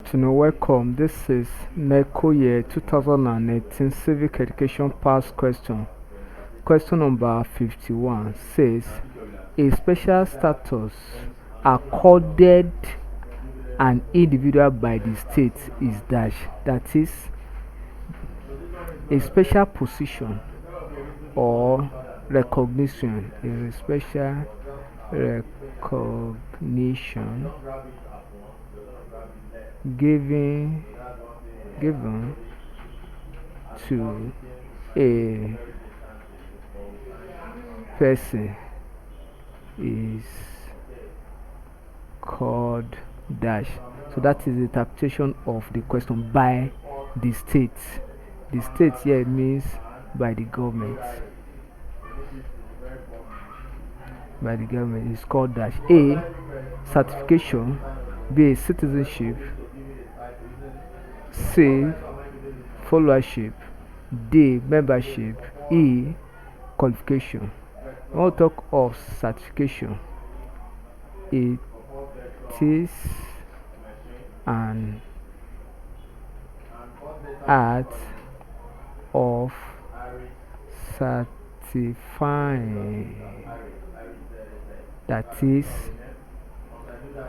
afternoon, welcome. This is Neco year 2018 Civic Education Past Question. Question number 51 says, a special status accorded an individual by the state is dash. That is, a special position or recognition is a special recognition given to a person is called dash. So that is the interpretation of the question by the state. The state here means by the government. By the government is called dash. A, certification. B, citizenship. C, followership. D, membership. E, qualification. When we talk of certification, it is an act of certifying, that is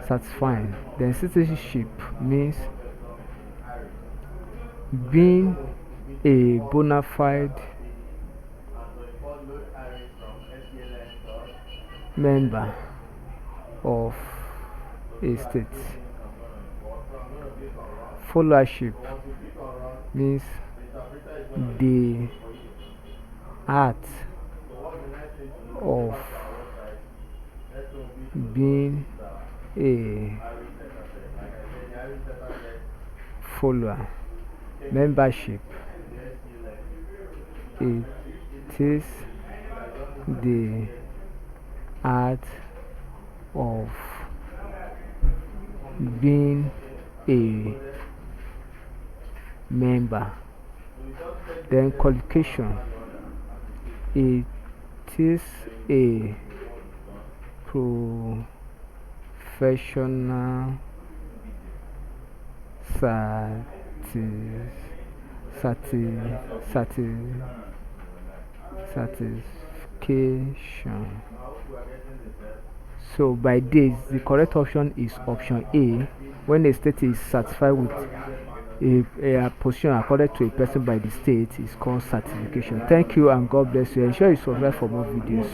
satisfying. Then citizenship means being a bona fide member of a state. Followership means the act of being a follower. Membership, it is the act of being a member. Then qualification, it is a professional certification. So by this, the correct option is option A. When a state is certified with a position accorded to a person by the state, is called certification. Thank you and God bless you. Ensure you subscribe for more videos.